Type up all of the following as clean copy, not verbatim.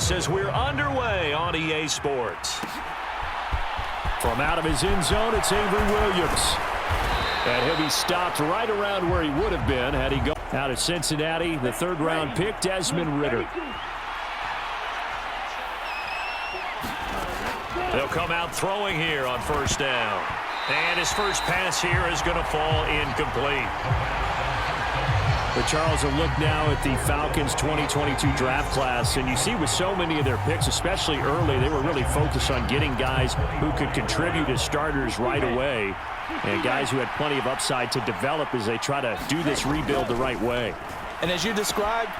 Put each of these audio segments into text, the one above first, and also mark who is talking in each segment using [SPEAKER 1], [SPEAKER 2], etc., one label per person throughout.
[SPEAKER 1] toss as we're underway on EA Sports.
[SPEAKER 2] From out of his end zone, it's Avery Williams. And he'll be stopped right around where he would have been had he gone out of Cincinnati. The third-round pick, Desmond Ridder.
[SPEAKER 1] They'll come out throwing here on first down. And his first pass here is going to fall incomplete.
[SPEAKER 2] But Charles, a look now at the Falcons 2022 draft class, and you see with so many of their picks, especially early, they were really focused on getting guys who could contribute as starters right away, and guys who had plenty of upside to develop as they try to do this rebuild the right way.
[SPEAKER 3] And as you described,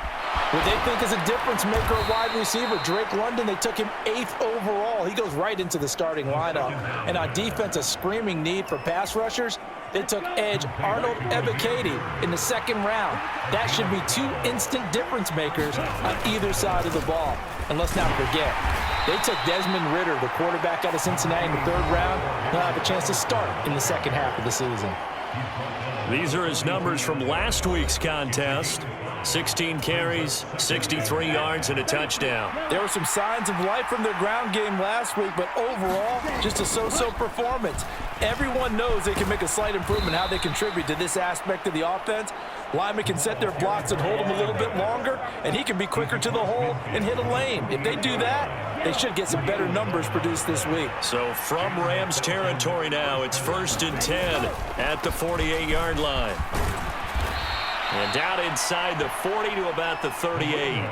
[SPEAKER 3] what they think is a difference maker at wide receiver, Drake London, they took him 8th overall. He goes right into the starting lineup. And on defense, a screaming need for pass rushers. They took edge Arnold Ebiketie in the 2nd round. That should be 2 instant difference makers on either side of the ball. And let's not forget, they took Desmond Ridder, the quarterback out of Cincinnati, in the 3rd round. He'll have a chance to start in the second half of the season.
[SPEAKER 1] These are his numbers from last week's contest. 16 carries, 63 yards, and a touchdown.
[SPEAKER 3] There were some signs of life from their ground game last week, but overall, just a so-so performance. Everyone knows they can make a slight improvement how they contribute to this aspect of the offense. Linemen can set their blocks and hold them a little bit longer, and he can be quicker to the hole and hit a lane. If they do that, they should get some better numbers produced this week.
[SPEAKER 1] So from Rams territory now, it's 1st and 10 at the 48-yard line. And down inside the 40 to about the 38.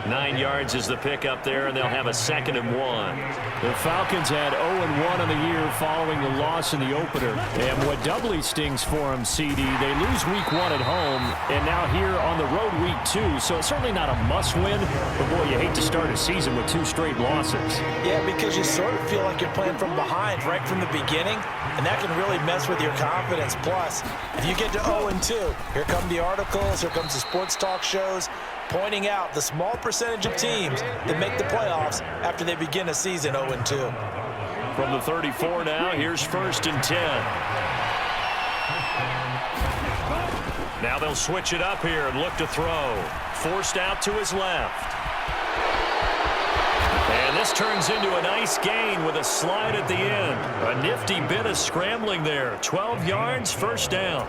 [SPEAKER 1] 9 yards is the pickup there, and they'll have a 2nd and 1.
[SPEAKER 2] The Falcons had 0-1 on the year following the loss in the opener. And what doubly stings for them, CD, they lose week 1 at home, and now here on the road week 2. So it's certainly not a must-win, but boy, you hate to start a season with 2 straight losses.
[SPEAKER 3] Yeah, because you sort of feel like you're playing from behind right from the beginning, and that can really mess with your confidence. Plus, if you get to 0-2, here come the articles, here comes the sports talk shows, pointing out the small percentage of teams that make the playoffs after they begin a season 0-2.
[SPEAKER 1] From the 34 now, here's 1st and 10. Now they'll switch it up here and look to throw. Forced out to his left. And this turns into a nice gain with a slide at the end. A nifty bit of scrambling there. 12 yards, 1st down.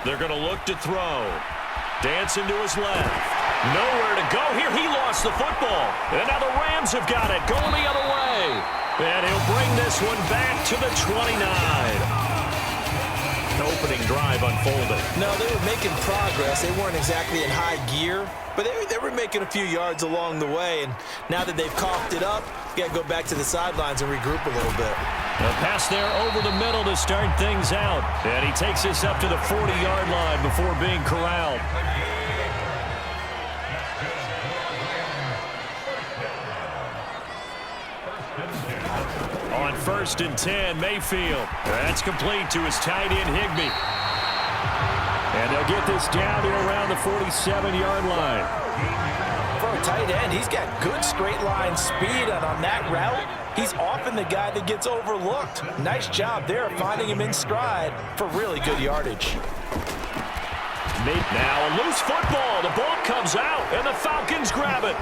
[SPEAKER 1] They're going to look to throw. Dancing to his left. Nowhere to go here. He lost the football. And now the Rams have got it. Going the other way. And he'll bring this one back to the 29. Opening drive unfolded.
[SPEAKER 3] No, they were making progress. They weren't exactly in high gear, but they were making a few yards along the way. And now that they've coughed it up, you got to go back to the sidelines and regroup a little bit.
[SPEAKER 1] A pass there over the middle to start things out. And he takes this up to the 40-yard line before being corralled. On 1st and 10, Mayfield. That's complete to his tight end, Higbee. And they'll get this down to around the 47-yard line.
[SPEAKER 3] For a tight end, he's got good straight line speed, and on that route, he's often the guy that gets overlooked. Nice job there finding him in stride for really good yardage.
[SPEAKER 1] Now a loose football. The ball comes out, and the Falcons grab it.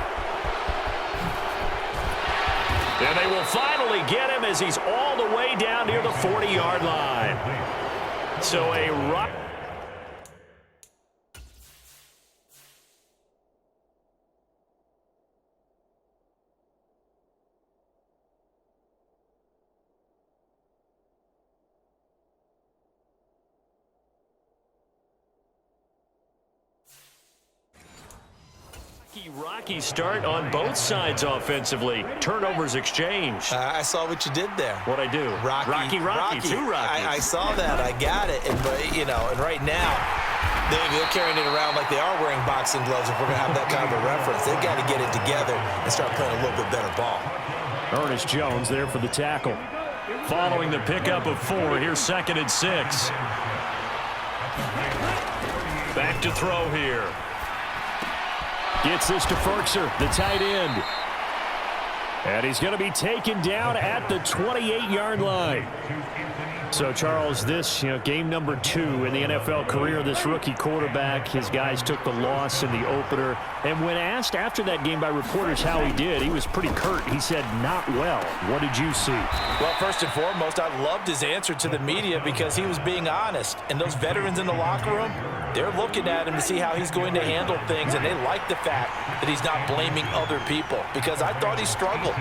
[SPEAKER 1] And they will finally get him as he's all the way down near the 40-yard line. So a rock. Rocky start on both sides offensively. Turnovers exchanged.
[SPEAKER 3] I saw what you did there.
[SPEAKER 1] What'd I do? Rocky. Two Rockies.
[SPEAKER 3] I saw that. I got it. And right now, they're carrying it around like they are wearing boxing gloves. If we're going to have that kind of a reference, they've got to get it together and start playing a little bit better ball.
[SPEAKER 2] Ernest Jones there for the tackle.
[SPEAKER 1] Following the pickup of 4, here's 2nd and 6. Back to throw here.
[SPEAKER 2] Gets this to Ferkser, the tight end. And he's going to be taken down at the 28-yard line. So, Charles, this, game number 2 in the NFL career, this rookie quarterback, his guys took the loss in the opener. And when asked after that game by reporters how he did, he was pretty curt. He said, not well. What did you see?
[SPEAKER 3] Well, first and foremost, I loved his answer to the media because he was being honest. And those veterans in the locker room, they're looking at him to see how he's going to handle things, and they like the fact that he's not blaming other people because I thought he struggled.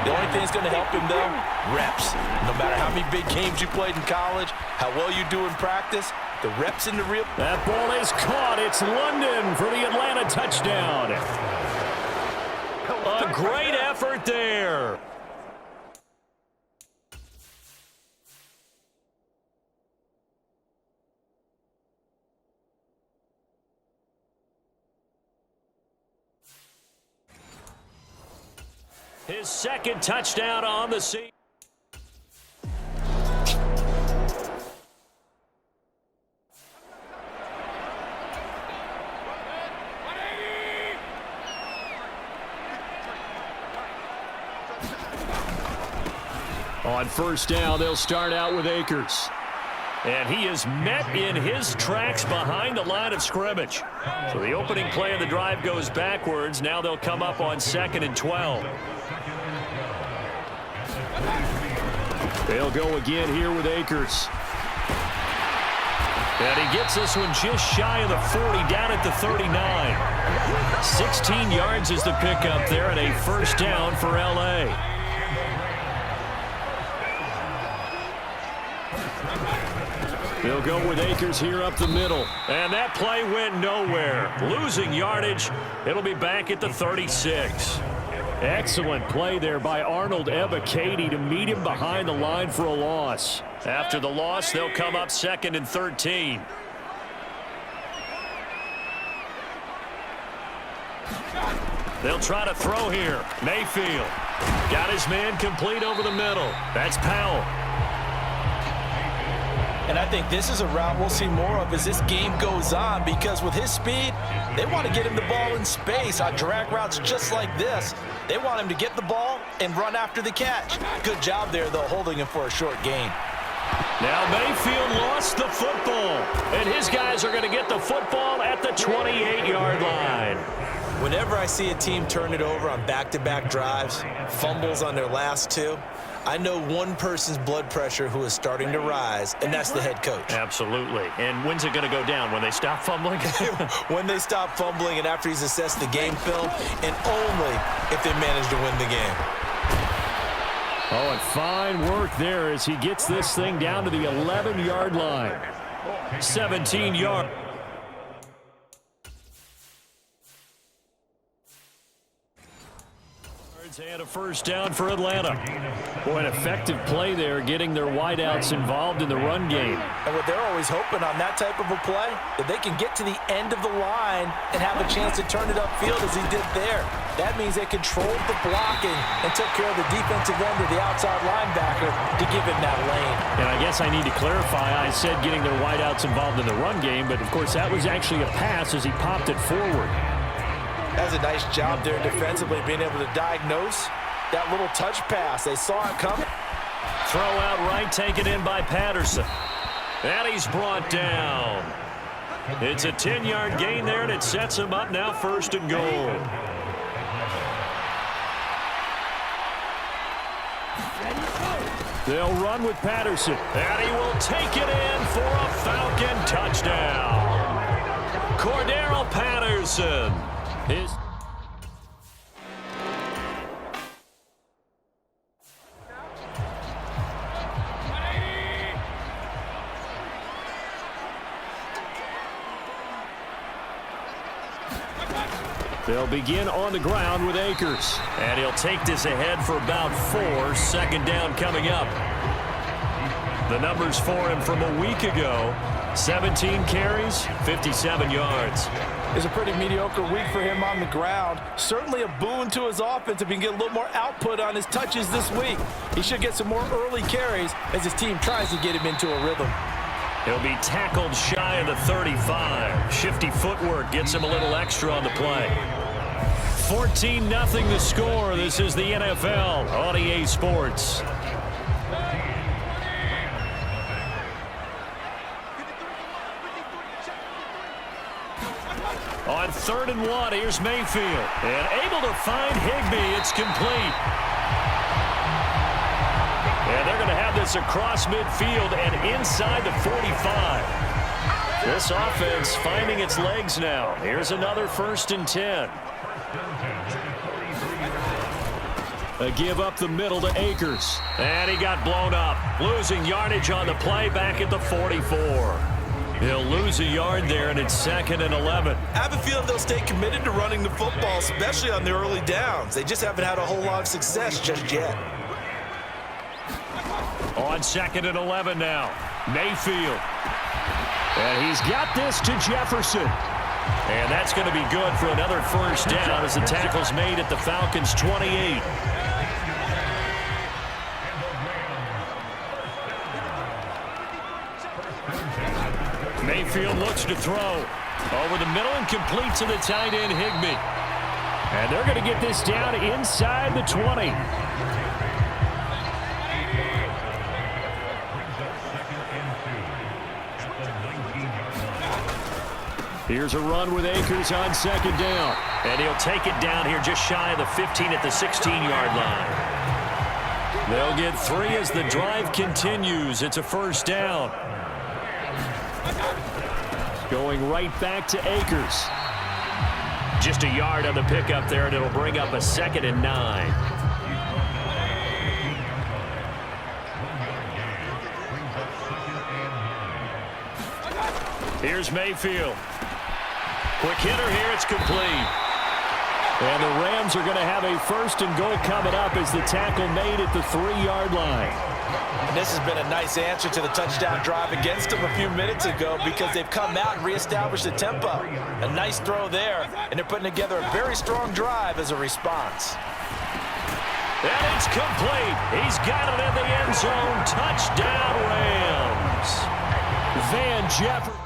[SPEAKER 3] The only thing that's going to help him, though, reps. No matter how many big games you played in college, how well you do in practice, the reps in the real.
[SPEAKER 2] That ball is caught. It's London for the Atlanta touchdown.
[SPEAKER 1] A great effort there. His second touchdown on the season.
[SPEAKER 2] On first down, they'll start out with Akers.
[SPEAKER 1] And he is met in his tracks behind the line of scrimmage. So the opening play of the drive goes backwards. Now they'll come up on 2nd and 12.
[SPEAKER 2] They'll go again here with Akers.
[SPEAKER 1] And he gets this one just shy of the 40, down at the 39. 16 yards is the pickup there, and a first down for L.A.
[SPEAKER 2] They'll go with Akers here up the middle.
[SPEAKER 1] And that play went nowhere. Losing yardage. It'll be back at the 36.
[SPEAKER 2] Excellent play there by Arnold Ebiketie to meet him behind the line for a loss.
[SPEAKER 1] After the loss, they'll come up 2nd and 13. They'll try to throw here. Mayfield got his man complete over the middle. That's Powell.
[SPEAKER 3] And I think this is a route we'll see more of as this game goes on because with his speed, they want to get him the ball in space on drag routes just like this. They want him to get the ball and run after the catch. Good job there, though, holding him for a short gain.
[SPEAKER 1] Now Mayfield lost the football, and his guys are going to get the football at the 28-yard line.
[SPEAKER 3] Whenever I see a team turn it over on back-to-back drives, fumbles on their last 2, I know one person's blood pressure who is starting to rise, and that's the head coach.
[SPEAKER 1] Absolutely. And when's it going to go down? When they stop fumbling?
[SPEAKER 3] When they stop fumbling and after he's assessed the game film, and only if they manage to win the game.
[SPEAKER 2] Oh, and fine work there as he gets this thing down to the 11-yard line.
[SPEAKER 1] 17 yards. And a first down for Atlanta.
[SPEAKER 2] Boy, an effective play there, getting their wideouts involved in the run game.
[SPEAKER 3] And what they're always hoping on that type of a play, that they can get to the end of the line and have a chance to turn it upfield as he did there. That means they controlled the blocking and took care of the defensive end of the outside linebacker to give him that lane.
[SPEAKER 2] And I guess I need to clarify, I said getting their wideouts involved in the run game, but of course that was actually a pass as he popped it forward.
[SPEAKER 3] That's a nice job there defensively, being able to diagnose that little touch pass. They saw it coming.
[SPEAKER 1] Throw out right, taken in by Patterson. And he's brought down. It's a 10-yard gain there, and it sets him up now 1st and goal.
[SPEAKER 2] They'll run with Patterson.
[SPEAKER 1] And he will take it in for a Falcon touchdown. Cordero Patterson.
[SPEAKER 2] They'll begin on the ground with Akers.
[SPEAKER 1] And he'll take this ahead for about 4. 2nd down coming up. The numbers for him from a week ago: 17 carries, 57 yards.
[SPEAKER 3] It's a pretty mediocre week for him on the ground. Certainly a boon to his offense if he can get a little more output on his touches this week. He should get some more early carries as his team tries to get him into a rhythm.
[SPEAKER 1] He'll be tackled shy of the 35. Shifty footwork gets him a little extra on the play.
[SPEAKER 2] 14-0 the score. This is the NFL on EA Sports. On 3rd and 1, here's Mayfield. And able to find Higbee. It's complete. And they're going to have this across midfield and inside the 45. This offense finding its legs now. Here's another 1st and 10. A give up the middle to Akers. And he got blown up. Losing yardage on the play back at the 44. He'll lose a yard there, and it's 2nd and 11.
[SPEAKER 3] I have a feeling they'll stay committed to running the football, especially on the early downs. They just haven't had a whole lot of success just yet.
[SPEAKER 2] On 2nd and 11 now. Mayfield. And he's got this to Jefferson. And that's going to be good for another 1st down as the tackle's made at the Falcons' 28. Mayfield looks to throw. Over the middle and complete to the tight end, Higbee. And they're going to get this down inside the 20. Here's a run with Akers on 2nd down.
[SPEAKER 1] And he'll take it down here just shy of the 15 at the 16-yard line.
[SPEAKER 2] They'll get 3 as the drive continues. It's a 1st down. Going right back to Akers.
[SPEAKER 1] Just a yard on the pickup there, and it'll bring up a 2nd and 9.
[SPEAKER 2] Here's Mayfield. Quick hitter here. It's complete. And the Rams are going to have a 1st and goal coming up as the tackle made at the 3-yard line.
[SPEAKER 3] And this has been a nice answer to the touchdown drive against them a few minutes ago because they've come out and reestablished the tempo. A nice throw there, and they're putting together a very strong drive as a response.
[SPEAKER 2] And it's complete. He's got it in the end zone. Touchdown, Rams. Van Jefferson.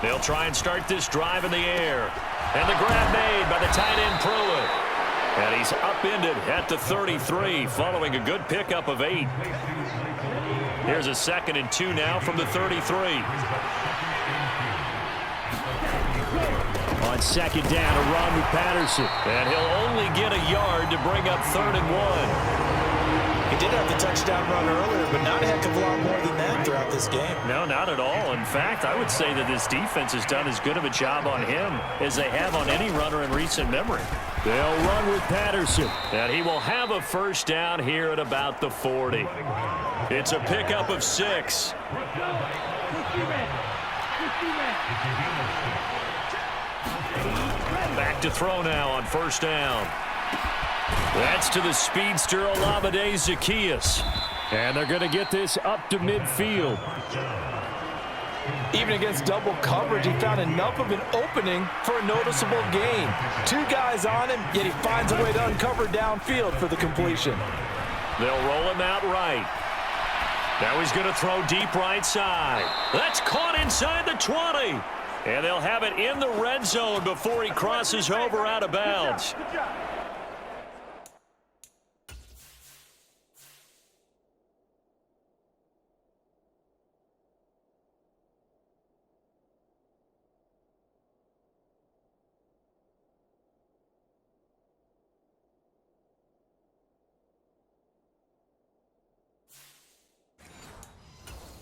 [SPEAKER 1] They'll try and start this drive in the air. And the grab made by the tight end Pruitt.
[SPEAKER 2] And he's upended at the 33 following a good pickup of 8.
[SPEAKER 1] Here's a 2nd and 2 now from the 33.
[SPEAKER 2] On 2nd down, a run with Patterson.
[SPEAKER 1] And he'll only get a yard to bring up 3rd and 1.
[SPEAKER 3] He did have the touchdown run earlier, but not a heck of a lot more than that throughout this game.
[SPEAKER 1] No, not at all. In fact, I would say that this defense has done as good of a job on him as they have on any runner in recent memory.
[SPEAKER 2] They'll run with Patterson.
[SPEAKER 1] And he will have a 1st down here at about the 40. It's a pickup of 6. Back to throw now on 1st down.
[SPEAKER 2] That's to the speedster Olamide Zaccheaus. And they're going to get this up to midfield.
[SPEAKER 3] Even against double coverage, he found enough of an opening for a noticeable gain. 2 guys on him, yet he finds a way to uncover downfield for the completion.
[SPEAKER 1] They'll roll him out right. Now he's going to throw deep right side. That's caught inside the 20. And they'll have it in the red zone before he crosses over out of bounds.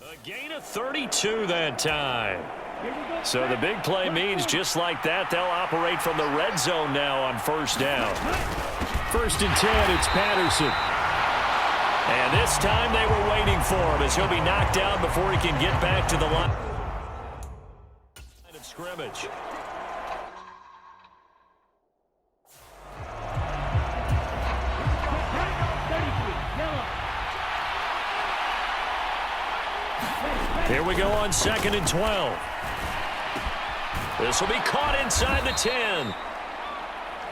[SPEAKER 1] A gain of 32 that time. So the big play means just like that, they'll operate from the red zone now on 1st down.
[SPEAKER 2] 1st and 10, it's Patterson.
[SPEAKER 1] And this time they were waiting for him as he'll be knocked down before he can get back to the line of scrimmage. Here we go on 2nd and 12. This will be caught inside the 10.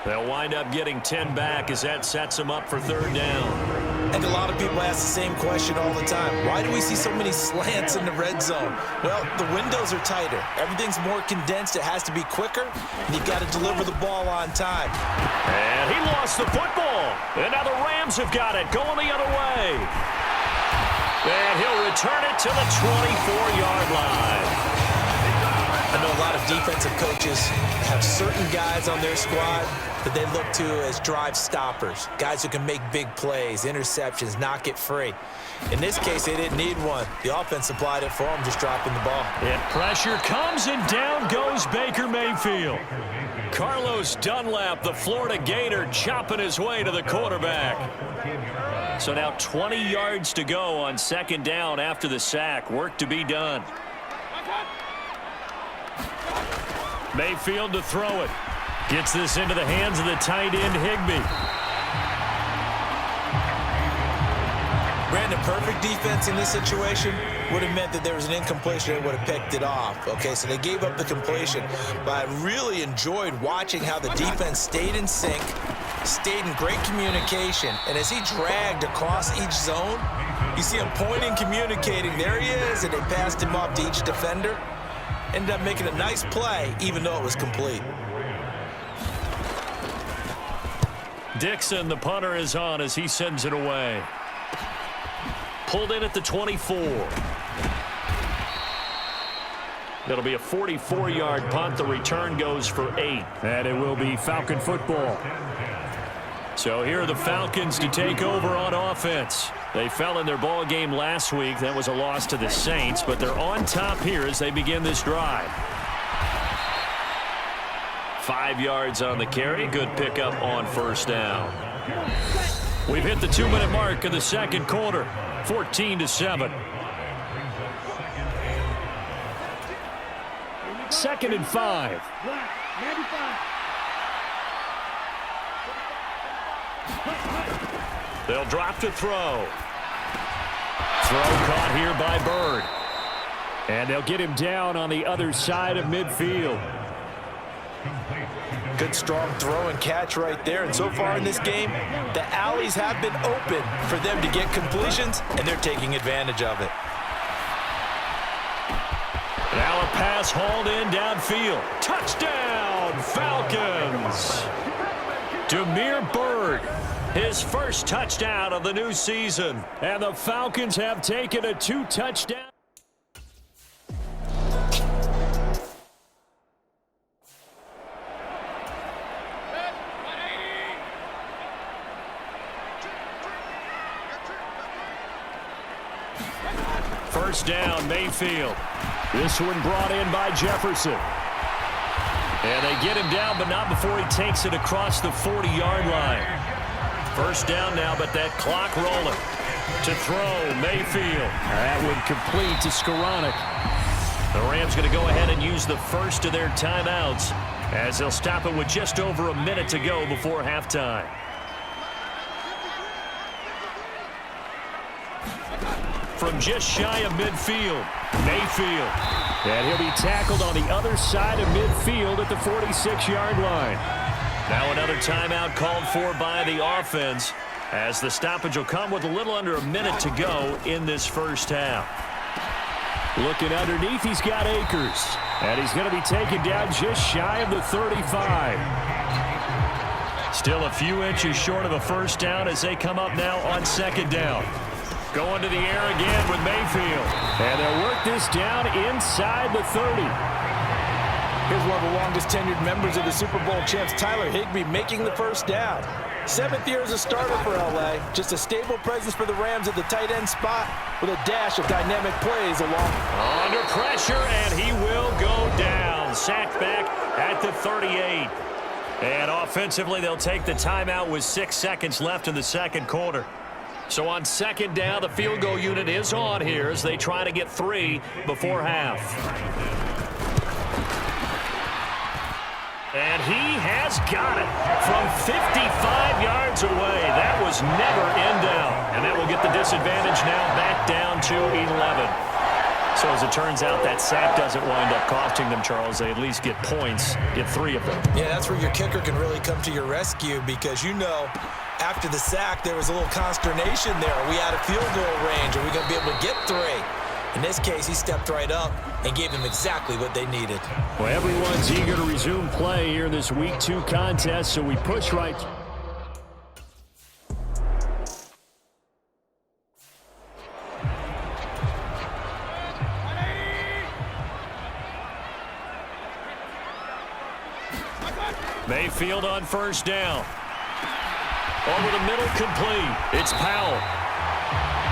[SPEAKER 1] They'll wind up getting 10 back as that sets them up for 3rd down.
[SPEAKER 3] And a lot of people ask the same question all the time. Why do we see so many slants in the red zone? Well, the windows are tighter. Everything's more condensed. It has to be quicker, and you've got to deliver the ball on time.
[SPEAKER 1] And he lost the football. And now the Rams have got it, going the other way. And he'll return it to the 24-yard line.
[SPEAKER 3] I know a lot of defensive coaches have certain guys on their squad that they look to as drive stoppers, guys who can make big plays, interceptions, knock it free. In this case, they didn't need one. The offense supplied it for them, just dropping the ball.
[SPEAKER 1] And pressure comes, and down goes Baker Mayfield. Carlos Dunlap, the Florida Gator, chopping his way to the quarterback. So now 20 yards to go on second down after the sack. Work to be done. Mayfield to throw it. Gets this into the hands of the tight end, Higbee.
[SPEAKER 3] Brandon, perfect defense in this situation would have meant that there was an incompletion and would have picked it off. Okay, so they gave up the completion. But I really enjoyed watching how the defense stayed in sync, stayed in great communication. And as he dragged across each zone, you see him pointing, communicating. There he is, and they passed him off to each defender. Ended up making a nice play, even though it was complete.
[SPEAKER 1] Dixon, the punter, is on as he sends it away. Pulled in at the 24. That'll be a 44-yard punt. The return goes for 8.
[SPEAKER 2] And it will be Falcon football.
[SPEAKER 1] So here are the Falcons to take over on offense. They fell in their ball game last week. That was a loss to the Saints, but they're on top here as they begin this drive. 5 yards on the carry. Good pickup on first down. We've hit the 2-minute mark of the second quarter. 14-7.
[SPEAKER 2] 2nd and 5.
[SPEAKER 1] They'll drop to throw. Throw caught here by Bird.
[SPEAKER 2] And they'll get him down on the other side of midfield.
[SPEAKER 3] Good, strong throw and catch right there. And so far in this game, the alleys have been open for them to get completions, and they're taking advantage of it.
[SPEAKER 1] Now a pass hauled in downfield. Touchdown, Falcons! Damiere Byrd, his first touchdown of the new season.
[SPEAKER 2] And the Falcons have taken a 2-touchdown.
[SPEAKER 1] First down, Mayfield.
[SPEAKER 2] This one brought in by Jefferson.
[SPEAKER 1] And they get him down, but not before he takes it across the 40-yard line. First down now, but that clock rolling. To throw, Mayfield.
[SPEAKER 2] That one complete to Skoranek.
[SPEAKER 1] The Rams going to go ahead and use the first of their timeouts as they'll stop it with just over a minute to go before halftime. From just shy of midfield, Mayfield.
[SPEAKER 2] And he'll be tackled on the other side of midfield at the 46-yard line.
[SPEAKER 1] Now another timeout called for by the offense as the stoppage will come with a little under a minute to go in this first half.
[SPEAKER 2] Looking underneath, he's got Akers. And he's going to be taken down just shy of the 35.
[SPEAKER 1] Still a few inches short of a first down as they come up now on second down. Going to the air again with Mayfield.
[SPEAKER 2] And they'll work this down inside the 30.
[SPEAKER 3] Here's one of the longest tenured members of the Super Bowl champs, Tyler Higbee, making the first down. 7th year as a starter for L.A. Just a stable presence for the Rams at the tight end spot with a dash of dynamic plays along.
[SPEAKER 1] Under pressure, and he will go down. Sacked back at the 38. And offensively, they'll take the timeout with 6 seconds left in the second quarter. So on second down, the field goal unit is on here as they try to get 3 before half. And he has got it from 55 yards away. That was never in doubt. And that will get the disadvantage now back down to 11.
[SPEAKER 2] So as it turns out, that sack doesn't wind up costing them, Charles. They at least get points, get 3 of them.
[SPEAKER 3] Yeah, that's where your kicker can really come to your rescue because, after the sack, there was a little consternation there. Are we out of field goal range? Are we going to be able to get 3? In this case, he stepped right up and gave them exactly what they needed.
[SPEAKER 2] Well, everyone's eager to resume play here in this Week 2 contest, so we push right. Mayfield on first down. Over the middle, complete. It's Powell.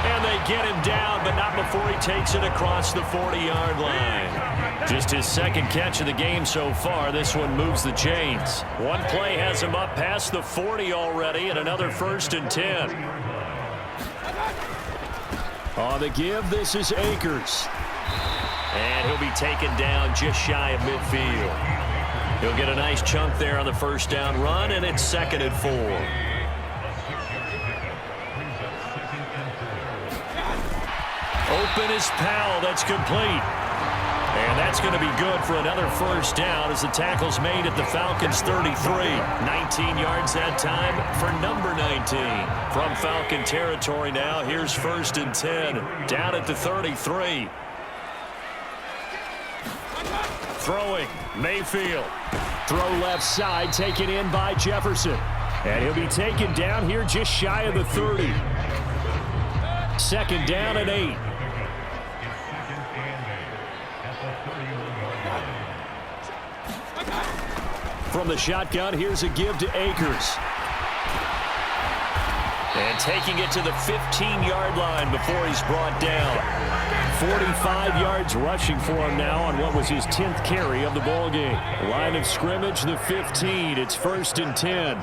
[SPEAKER 2] And they get him down, but not before he takes it across the 40-yard line. Just his second catch of the game so far. This one moves the chains. One play has him up past the 40 already, and another 1st and 10. On the give, this is Akers. And he'll be taken down just shy of midfield. He'll get a nice chunk there on the first down run, and it's 2nd and 4. Open is Powell. That's complete. And that's going to be good for another first down as the tackle's made at the Falcons' 33. 19 yards that time for number 19. From Falcon territory now, here's 1st and 10. Down at the 33. Throwing, Mayfield. Throw left side, taken in by Jefferson. And he'll be taken down here just shy of the 30. 2nd down and 8. From the shotgun, here's a give to Akers. And taking it to the 15-yard line before he's brought down. 45 yards rushing for him now on what was his 10th carry of the ball game. Line of scrimmage, the 15. It's 1st and 10.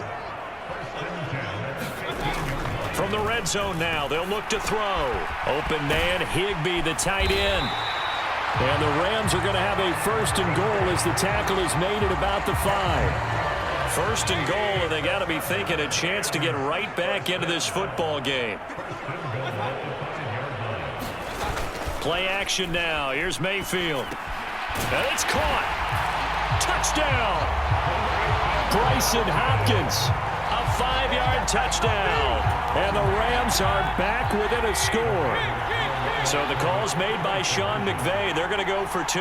[SPEAKER 2] From the red zone now, they'll look to throw. Open man, Higbee, the tight end. And the Rams are going to have a 1st and goal as the tackle is made at about the 5. 1st and goal, and they got to be thinking a chance to get right back into this football game. Play action now. Here's Mayfield. And it's caught. Touchdown. Bryson Hopkins. A 5-yard touchdown. And the Rams are back within a score. So the call's made by Sean McVay. They're going to go for 2.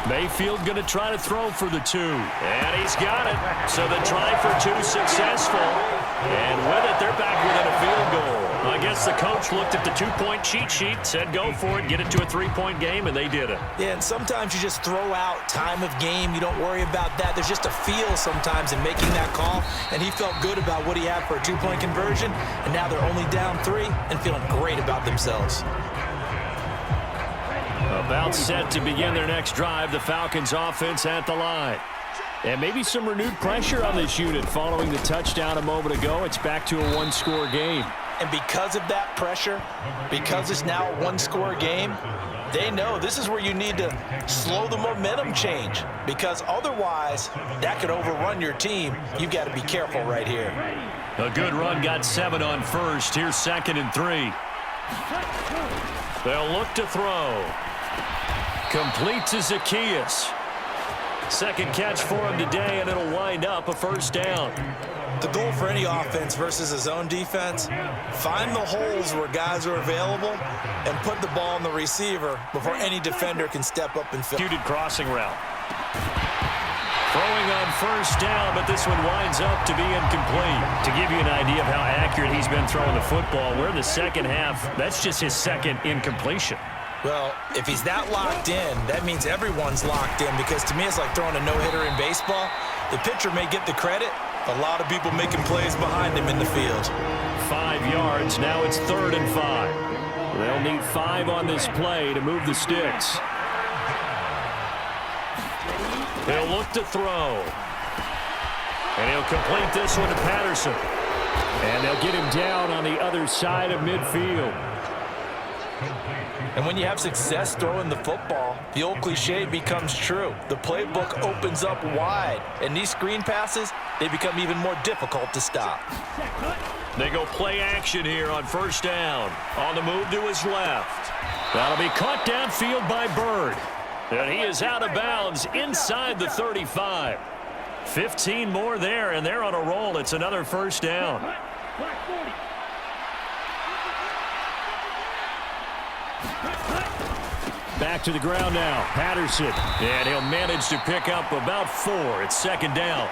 [SPEAKER 2] Mayfield going to try to throw for the 2. And he's got it. So the try for 2 successful. And with it, they're back within a field goal. I guess the coach looked at the 2-point cheat sheet, said go for it, get it to a 3-point game, and they did it.
[SPEAKER 3] Yeah, and sometimes you just throw out time of game. You don't worry about that. There's just a feel sometimes in making that call, and he felt good about what he had for a 2-point conversion, and now they're only down 3 and feeling great about themselves.
[SPEAKER 2] About set to begin their next drive, the Falcons offense at the line. And maybe some renewed pressure on this unit following the touchdown a moment ago. It's back to a 1-score game.
[SPEAKER 3] And because of that pressure, because it's now a 1-score game, they know this is where you need to slow the momentum change, because otherwise that could overrun your team. You've got to be careful right here.
[SPEAKER 2] A good run, got 7 on first. Here's 2nd and 3. They'll look to throw. Complete to Zacchaeus. Second catch for him today, and it'll wind up a 1st down.
[SPEAKER 3] The goal for any offense versus a zone defense, find the holes where guys are available and put the ball on the receiver before any defender can step up and fill.
[SPEAKER 2] Crossing route. Throwing on 1st down, but this one winds up to be incomplete. To give you an idea of how accurate he's been throwing the football, we're in the second half. That's just his 2nd incompletion.
[SPEAKER 3] Well, if he's that locked in, that means everyone's locked in, because to me it's like throwing a no-hitter in baseball. The pitcher may get the credit, a lot of people making plays behind him in the field.
[SPEAKER 2] 5 yards, now it's 3rd and 5. They'll need 5 on this play to move the sticks. They'll look to throw. And he'll complete this one to Patterson. And they'll get him down on the other side of midfield.
[SPEAKER 3] And when you have success throwing the football, the old cliche becomes true. The playbook opens up wide, and these screen passes, they become even more difficult to stop.
[SPEAKER 1] They go play action here on first down. On the move to his left. That'll be caught downfield by Bird. And he is out of bounds inside the 35. 15 more there, and they're on a roll. It's another first down.
[SPEAKER 2] Back to the ground now. Patterson.
[SPEAKER 1] And he'll manage to pick up about 4. It's second down.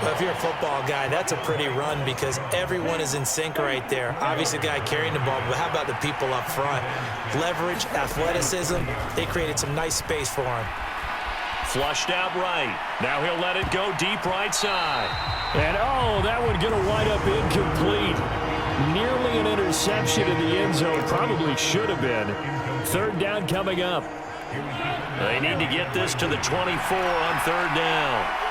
[SPEAKER 3] Well, if you're a football guy, that's a pretty run because everyone is in sync right there. Obviously, the guy carrying the ball, but how about the people up front? Leverage, athleticism, they created some nice space for him.
[SPEAKER 1] Flushed out right. Now he'll let it go deep right side.
[SPEAKER 2] And, oh, that one going to wind up incomplete. Nearly an interception in the end zone. Probably should have been. Third down coming up.
[SPEAKER 1] They need to get this to the 24 on third down.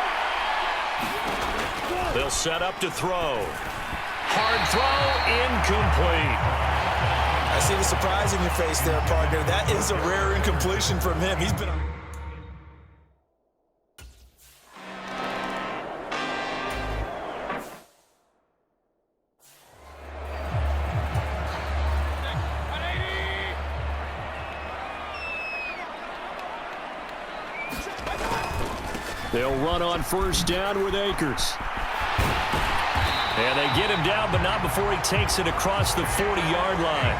[SPEAKER 1] They'll set up to throw. Hard throw, incomplete.
[SPEAKER 3] I see the surprise in your face there, partner. That is a rare incompletion from him. He's been...
[SPEAKER 2] They'll run on first down with Akers.
[SPEAKER 1] And they get him down, but not before he takes it across the 40-yard line.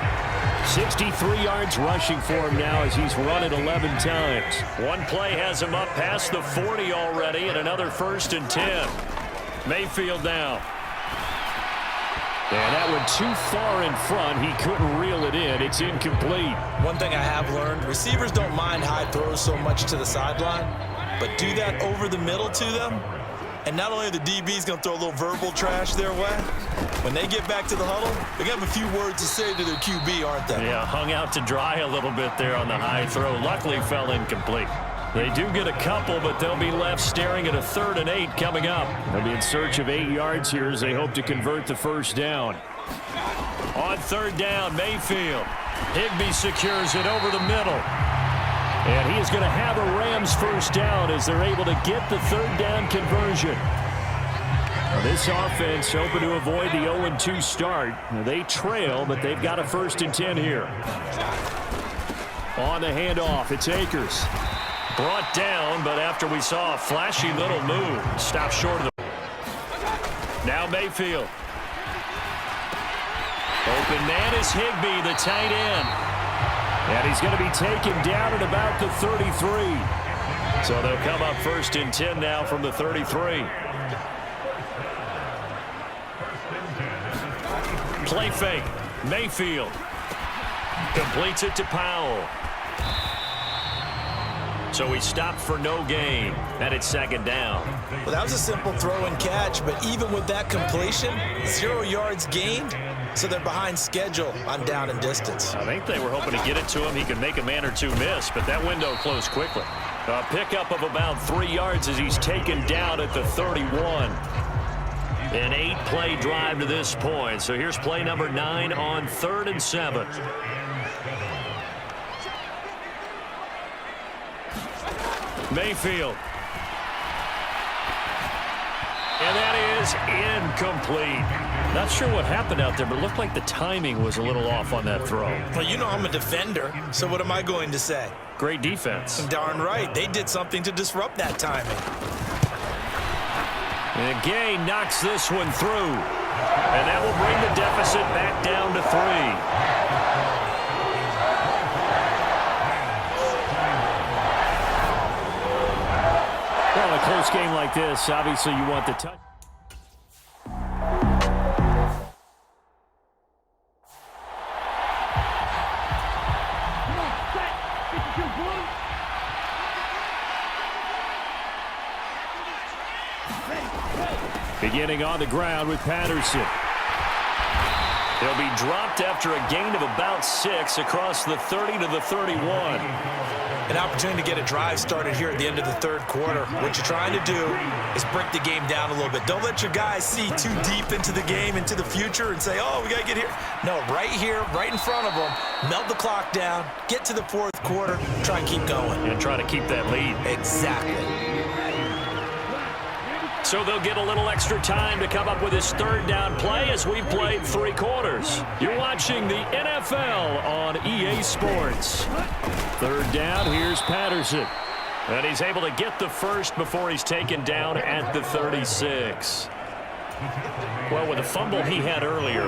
[SPEAKER 2] 63 yards rushing for him now as he's run it 11 times.
[SPEAKER 1] One play has him up past the 40 already, and another 1st and 10. Mayfield now.
[SPEAKER 2] And that one too far in front. He couldn't reel it in. It's incomplete.
[SPEAKER 3] One thing I have learned, receivers don't mind high throws so much to the sideline, but do that over the middle to them, and not only are the DBs going to throw a little verbal trash their way, when they get back to the huddle, they're going to have a few words to say to their QB, aren't they?
[SPEAKER 1] Yeah, hung out to dry a little bit there on the high throw. Luckily fell incomplete. They do get a couple, but they'll be left staring at a 3rd and 8 coming up.
[SPEAKER 2] They'll be in search of 8 yards here as they hope to convert the first down.
[SPEAKER 1] On third down, Mayfield. Higbee secures it over the middle.
[SPEAKER 2] And he is going to have a Rams first down as they're able to get the third down conversion. Now this offense hoping to avoid the 0-2 start. They trail, but they've got a 1st and 10 here. On the handoff, it's Akers.
[SPEAKER 1] Brought down, but after we saw a flashy little move, stopped short of the... Now Mayfield. Open man is Higbee, the tight end.
[SPEAKER 2] And he's going to be taken down at about the 33.
[SPEAKER 1] So they'll come up 1st and 10 now from the 33. Play fake. Mayfield completes it to Powell. So he stopped for no gain, and it's 2nd down.
[SPEAKER 3] Well, that was a simple throw and catch, but even with that completion, 0 yards gained, so they're behind schedule on down and distance.
[SPEAKER 1] I think they were hoping to get it to him. He could make a man or two miss, but that window closed quickly. A pickup of about 3 yards as he's taken down at the 31. An 8-play drive to this point. So here's play number 9 on 3rd and 7. Mayfield. And that is incomplete. Not sure what happened out there, but it looked like the timing was a little off on that throw.
[SPEAKER 3] Well, you know I'm a defender, so what am I going to say?
[SPEAKER 1] Great defense.
[SPEAKER 3] Darn right. They did something to disrupt that timing.
[SPEAKER 1] And Gay knocks this one through. And that will bring the deficit back down to 3.
[SPEAKER 2] Well, a close game like this, obviously you want the touch. Beginning on the ground with Patterson. He'll be dropped after a gain of about 6 across the 30 to the 31.
[SPEAKER 3] An opportunity to get a drive started here at the end of the third quarter. What you're trying to do is break the game down a little bit. Don't let your guys see too deep into the game, into the future, and say, oh, we got to get here. No, right here, right in front of them, melt the clock down, get to the fourth quarter, try and keep going.
[SPEAKER 2] And try to keep that lead.
[SPEAKER 3] Exactly.
[SPEAKER 2] So they'll get a little extra time to come up with his third down play as we've played 3 quarters. You're watching the NFL on EA Sports. Third down, here's Patterson. And he's able to get the first before he's taken down at the 36. Well, with the fumble he had earlier,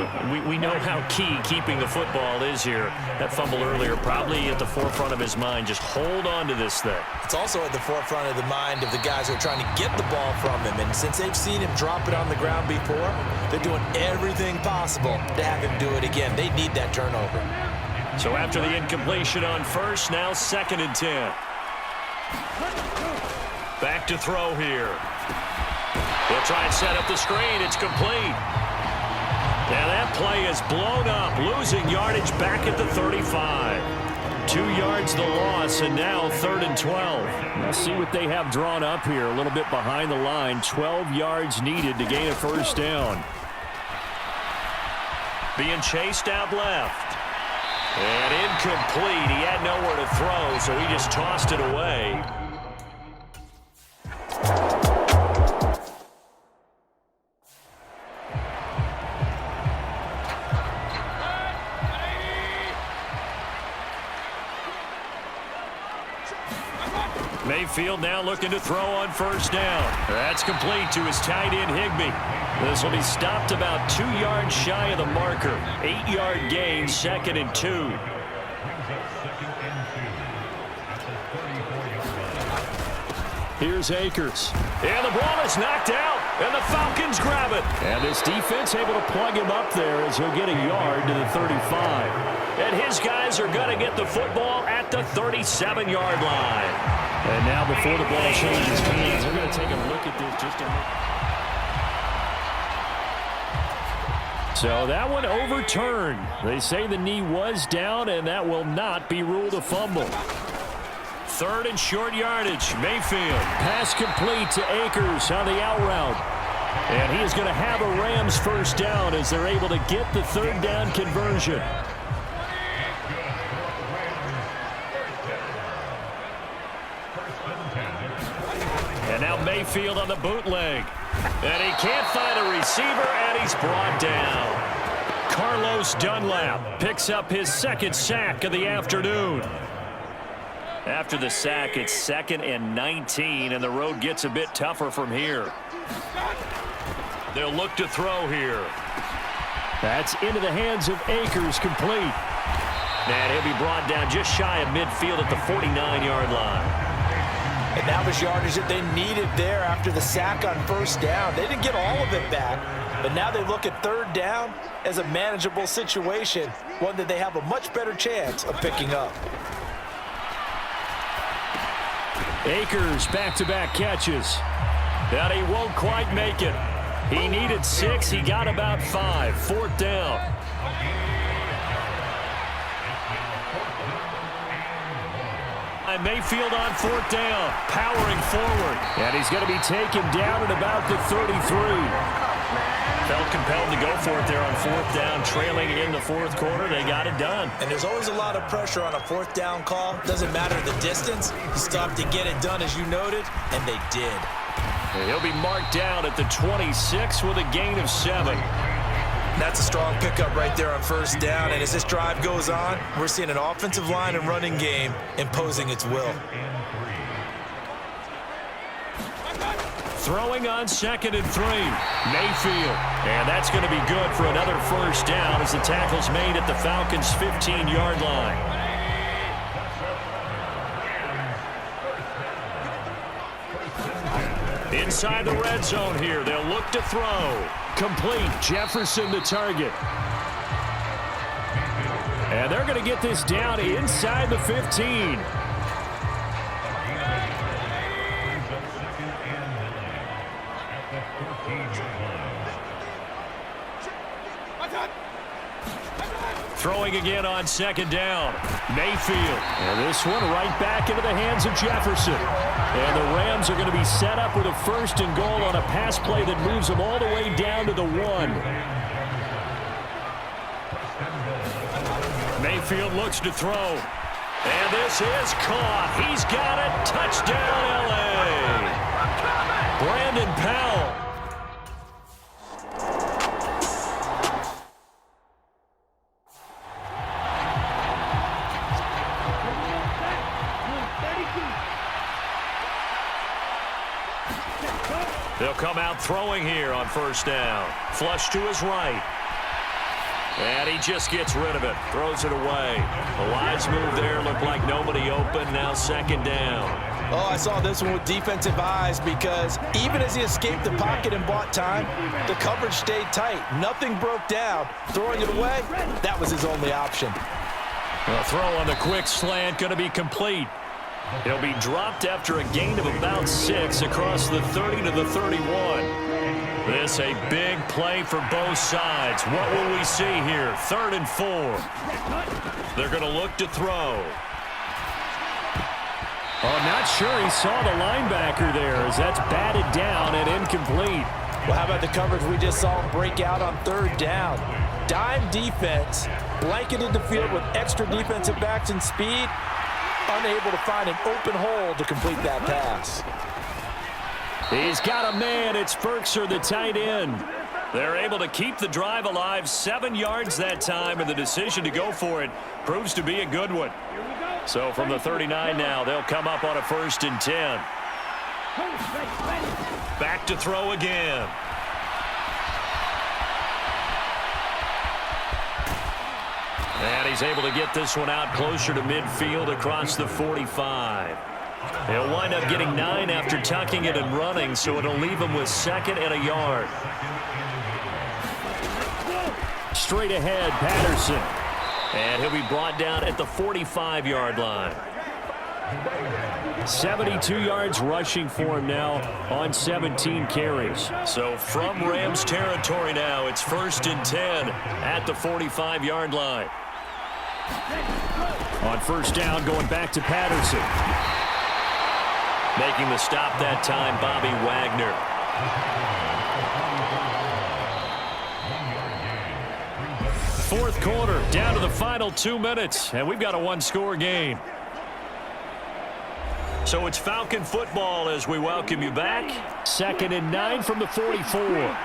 [SPEAKER 2] we know how key keeping the football is here. That fumble earlier probably at the forefront of his mind. Just hold on to this thing.
[SPEAKER 3] It's also at the forefront of the mind of the guys who are trying to get the ball from him. And since they've seen him drop it on the ground before, they're doing everything possible to have him do it again. They need that turnover.
[SPEAKER 2] So after the incompletion on first, now 2nd and 10. Back to throw here. He'll try and set up the screen. It's complete. Now that play is blown up, losing yardage back at the 35. 2 yards the loss, and now 3rd and 12. Let's see what they have drawn up here. A little bit behind the line. 12 yards needed to gain a first down. Being chased out left. And incomplete. He had nowhere to throw, so he just tossed it away. Mayfield now looking to throw on first down. That's complete to his tight end, Higbee. This will be stopped about 2 yards shy of the marker. 8-yard gain, 2nd and 2. Here's Akers. And the ball is knocked out, and the Falcons grab it. And this defense able to plug him up there as he'll get a yard to the 35. And his guys are going to get the football at the 37-yard line. And now before the ball changes hands, they're going to take a look at this just a minute. So that one overturned. They say the knee was down, and that will not be ruled a fumble. 3rd and short yardage. Mayfield. Pass complete to Akers on the out route. And he is going to have a Rams first down as they're able to get the 3rd down conversion. And now Mayfield on the bootleg. And he can't find a receiver, and he's brought down. Carlos Dunlap picks up his 2nd sack of the afternoon. After the sack, it's 2nd and 19, and the road gets a bit tougher from here. They'll look to throw here. That's into the hands of Akers, complete. And he'll be brought down just shy of midfield at the 49-yard line.
[SPEAKER 3] And that was yardage that they needed there after the sack on first down. They didn't get all of it back, but now they look at 3rd down as a manageable situation, one that they have a much better chance of picking up.
[SPEAKER 2] Akers back-to-back catches. And he won't quite make it. He needed 6. He got about 5. 4th down. And Mayfield on 4th down, powering forward. And he's going to be taken down at about the 33. Felt compelled to go for it there on 4th down, trailing in the 4th quarter. They got it done.
[SPEAKER 3] And there's always a lot of pressure on a 4th down call. Doesn't matter the distance. You stop to get it done, as you noted, and they did.
[SPEAKER 2] And he'll be marked down at the 26 with a gain of 7.
[SPEAKER 3] That's a strong pickup right there on first down. And as this drive goes on, we're seeing an offensive line and running game imposing its will.
[SPEAKER 2] Throwing on 2nd and 3. Mayfield. And that's going to be good for another first down as the tackle's made at the Falcons' 15-yard line. Inside the red zone here. They'll look to throw. Complete. Jefferson the target. And they're going to get this down inside the 15.
[SPEAKER 1] Throwing again on second down. Mayfield.
[SPEAKER 2] And this one right back into the hands of Jefferson. And the Rams are going to be set up with a 1st and goal on a pass play that moves them all the way down to the 1. Mayfield looks to throw.
[SPEAKER 1] And this is caught. He's got it. Touchdown, L.A. Brandon Powell. They'll come out throwing here on 1st down. Flush to his right. And he just gets rid of it. Throws it away. A wise move there. Looked like nobody open. Now 2nd down.
[SPEAKER 3] Oh, I saw this one with defensive eyes because even as he escaped the pocket and bought time, the coverage stayed tight. Nothing broke down. Throwing it away, that was his only option.
[SPEAKER 1] A throw on the quick slant going to be complete. He'll be dropped after a gain of about 6 across the 30 to the 31. This a big play for both sides. What will we see here? 3rd and 4. They're going to look to throw.
[SPEAKER 2] Oh, not sure he saw the linebacker there as that's batted down and incomplete.
[SPEAKER 3] Well, how about the coverage we just saw him break out on 3rd down? Dime defense, blanketed the field with extra defensive backs and speed, unable to find an open hole to complete that pass.
[SPEAKER 2] He's got a man. It's Ferkser, the tight end.
[SPEAKER 1] They're able to keep the drive alive. 7 yards that time, and the decision to go for it proves to be a good one. So from the 39 now, they'll come up on a 1st and 10. Back to throw again. And he's able to get this one out closer to midfield across the 45. He'll wind up getting 9 after tucking it and running, so it'll leave him with 2nd and a yard.
[SPEAKER 2] Straight ahead, Patterson.
[SPEAKER 1] And he'll be brought down at the 45-yard line.
[SPEAKER 2] 72 yards rushing for him now on 17 carries.
[SPEAKER 1] So from Rams territory now, it's 1st and 10 at the 45-yard line.
[SPEAKER 2] On 1st down, going back to Patterson.
[SPEAKER 1] Making the stop that time, Bobby Wagner.
[SPEAKER 2] Fourth quarter, down to the final 2 minutes, and we've got a 1-score game.
[SPEAKER 1] So it's Falcon football as we welcome you back.
[SPEAKER 2] 2nd and 9 from the 44.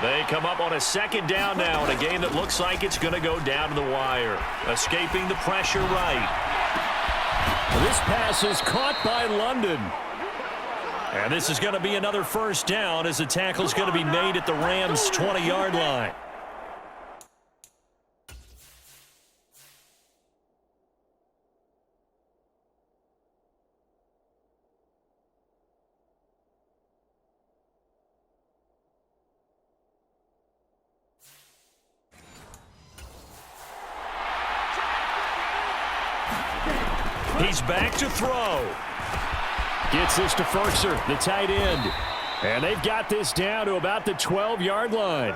[SPEAKER 1] They come up on a 2nd down now in a game that looks like it's going to go down to the wire. Escaping the pressure right.
[SPEAKER 2] This pass is caught by London.
[SPEAKER 1] And this is going to be another 1st down as the tackle is going to be made at the Rams' 20-yard line. He's back to throw.
[SPEAKER 2] Gets this to Ferkser, the tight end. And they've got this down to about the 12-yard line.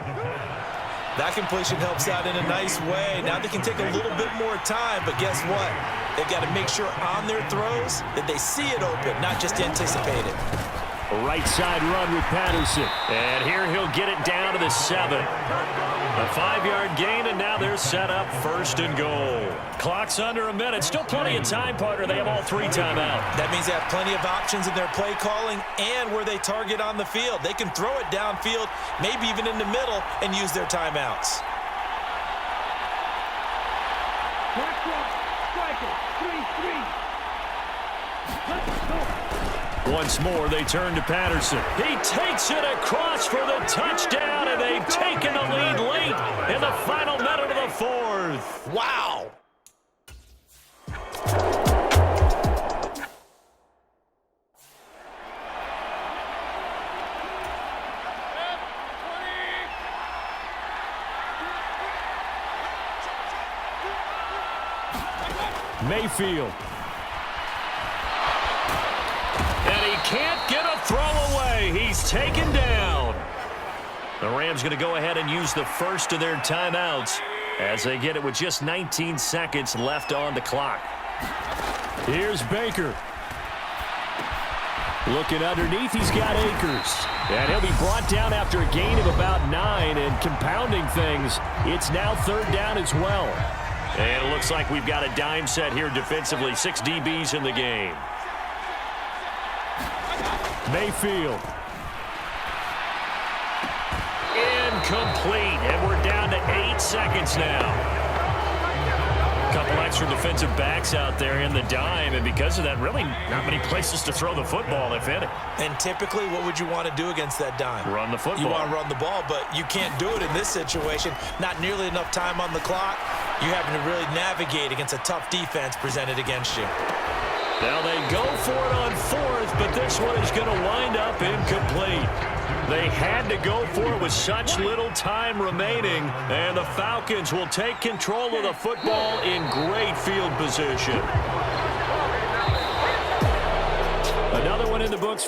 [SPEAKER 3] That completion helps out in a nice way. Now they can take a little bit more time, but guess what? They've got to make sure on their throws that they see it open, not just anticipate it.
[SPEAKER 2] Right side run with Patterson.
[SPEAKER 1] And here he'll get it down to the 7. A 5-yard gain, and now they're set up 1st and goal. Clock's under a minute. Still plenty of time, partner. They have all 3 timeouts.
[SPEAKER 3] That means they have plenty of options in their play calling and where they target on the field. They can throw it downfield, maybe even in the middle, and use their timeouts.
[SPEAKER 1] Once more, they turn to Patterson. He takes it across for the touchdown, and they've taken the lead late in the final minute of the 4th.
[SPEAKER 3] Wow!
[SPEAKER 2] Mayfield.
[SPEAKER 1] And he can't get a throw away. He's taken down. The Rams going to go ahead and use the first of their timeouts.
[SPEAKER 2] as they get it with just 19 seconds left on the clock. Here's Baker. Looking underneath, he's got Akers. And he'll be brought down after a gain of about 9, and compounding things, it's now 3rd down as well. And it looks like we've got a dime set here defensively. 6 DBs in the game. Mayfield. Incomplete, and we're down to 8 seconds now. Couple extra defensive backs out there in the dime, and because of that, really not many places to throw the football, if any.
[SPEAKER 3] And typically, what would you want to do against that dime?
[SPEAKER 2] Run the football.
[SPEAKER 3] You want to run the ball, but you can't do it in this situation. Not nearly enough time on the clock. You're having to really navigate against a tough defense presented against you.
[SPEAKER 2] Now they go for it on 4th, but this one is going to wind up incomplete. They had to go for it with such little time remaining, and the Falcons will take control of the football in great field position. Another one in the books.